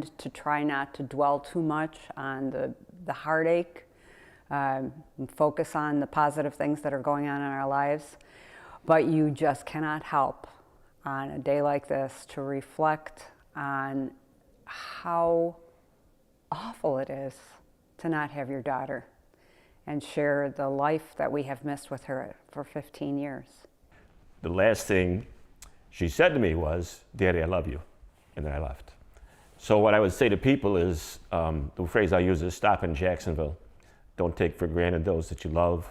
to try not to dwell too much on the heartache, and focus on the positive things that are going on in our lives. But you just cannot help on a day like this to reflect on how awful it is to not have your daughter and share the life that we have missed with her for 15 years. The last thing she said to me was, "Daddy, I love you," and then I left. So what I would say to people is, the phrase I use is stop in Jacksonville. Don't take for granted those that you love.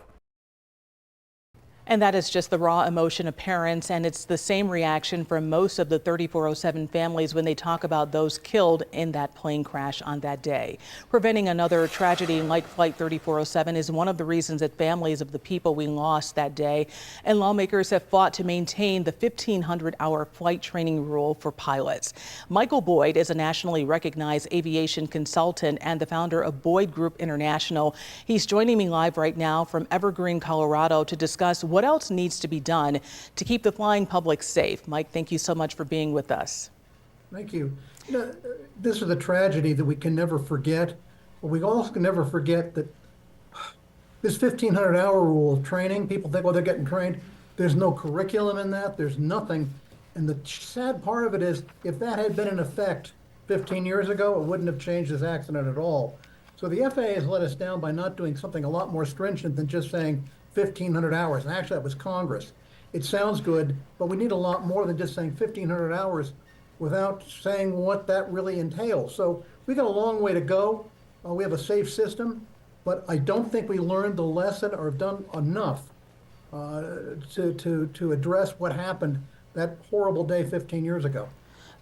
And that is just the raw emotion of parents, and it's the same reaction from most of the 3407 families when they talk about those killed in that plane crash on that day. Preventing another tragedy like Flight 3407 is one of the reasons that families of the people we lost that day and lawmakers have fought to maintain the 1,500-hour flight training rule for pilots. Michael Boyd is a nationally recognized aviation consultant and the founder of Boyd Group International. He's joining me live right now from Evergreen, Colorado to discuss what else needs to be done to keep the flying public safe. Mike, thank you so much for being with us. Thank you. You know, this is a tragedy that we can never forget. But we also can never forget that this 1,500-hour rule of training, people think, well, they're getting trained. There's no curriculum in that. There's nothing. And the sad part of it is, if that had been in effect 15 years ago, it wouldn't have changed this accident at all. So the FAA has let us down by not doing something a lot more stringent than just saying 1,500 hours. And actually, that was Congress. It sounds good, but we need a lot more than just saying 1,500 hours without saying what that really entails. So we got a long way to go. We have a safe system, but I don't think we learned the lesson or have done enough to address what happened that horrible day 15 years ago.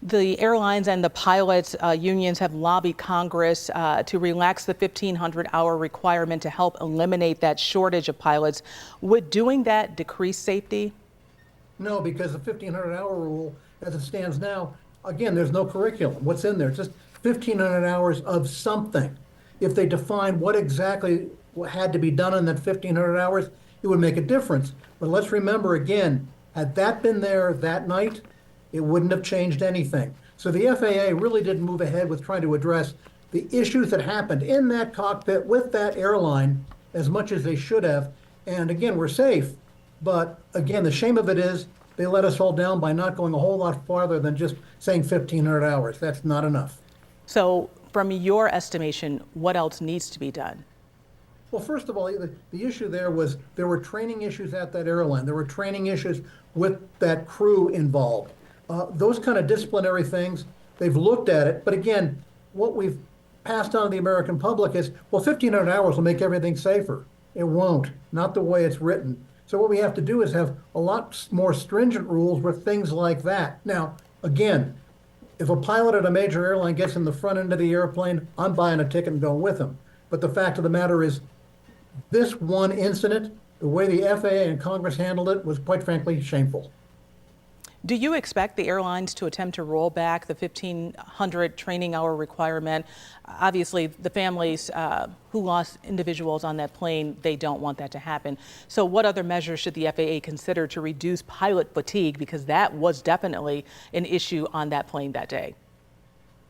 The airlines and the pilots unions have lobbied Congress to relax the 1,500-hour requirement to help eliminate that shortage of pilots. Would doing that decrease safety? No, because the 1,500-hour rule, as it stands now, again, there's no curriculum. What's in there? Just 1,500 hours of something. If they define what exactly had to be done in that 1,500 hours, it would make a difference. But let's remember again, had that been there that night, it wouldn't have changed anything. So the FAA really didn't move ahead with trying to address the issues that happened in that cockpit with that airline as much as they should have. And again, we're safe. But again, the shame of it is they let us all down by not going a whole lot farther than just saying 1,500 hours. That's not enough. So from your estimation, what else needs to be done? Well, first of all, the issue there was there were training issues at that airline. There were training issues with that crew involved. Those kind of disciplinary things, they've looked at it. But again, what we've passed on to the American public is, well, 1,500 hours will make everything safer. It won't, not the way it's written. So what we have to do is have a lot more stringent rules with things like that. Now, again, if a pilot at a major airline gets in the front end of the airplane, I'm buying a ticket and going with him. But the fact of the matter is, this one incident, the way the FAA and Congress handled it was quite frankly shameful. Do you expect the airlines to attempt to roll back the 1,500 training hour requirement? Obviously, the families who lost individuals on that plane, they don't want that to happen. So what other measures should the FAA consider to reduce pilot fatigue? Because that was definitely an issue on that plane that day.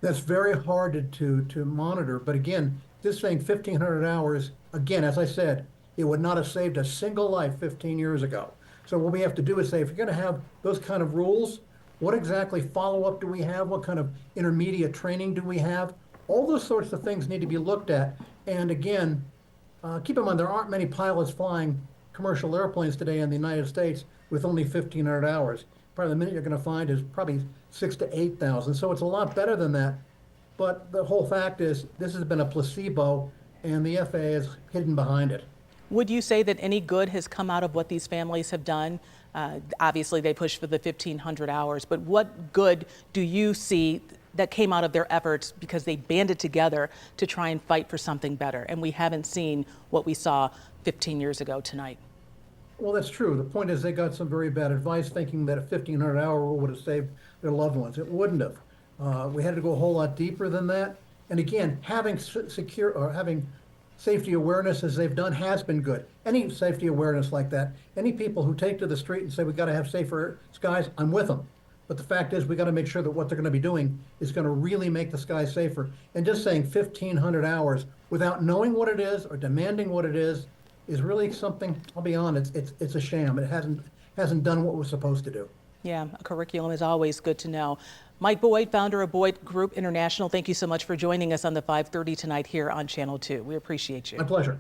That's very hard to monitor. But again, this thing, 1,500 hours, again, as I said, it would not have saved a single life 15 years ago. So what we have to do is say, if you're going to have those kind of rules, what exactly follow-up do we have? What kind of intermediate training do we have? All those sorts of things need to be looked at. And again, keep in mind, there aren't many pilots flying commercial airplanes today in the United States with only 1,500 hours. Probably the minute you're going to find is probably 6,000 to 8,000. So it's a lot better than that. But the whole fact is, this has been a placebo, and the FAA is hidden behind it. Would you say that any good has come out of what these families have done? Obviously, they pushed for the 1,500 hours, but what good do you see that came out of their efforts because they banded together to try and fight for something better? And we haven't seen what we saw 15 years ago tonight. Well, that's true. The point is they got some very bad advice thinking that a 1,500-hour rule would have saved their loved ones. It wouldn't have. We had to go a whole lot deeper than that. And again, having safety awareness as they've done has been good. Any safety awareness like that, any people who take to the street and say we've got to have safer skies, I'm with them. But the fact is, we got to make sure that what they're going to be doing is going to really make the sky safer. And just saying 1,500 hours without knowing what it is or demanding what it is really something, I'll be honest, it's a sham. It hasn't done what it was supposed to do. Yeah, a curriculum is always good to know. Mike Boyd, founder of Boyd Group International, thank you so much for joining us on the 5:30 tonight here on Channel 2. We appreciate you. My pleasure.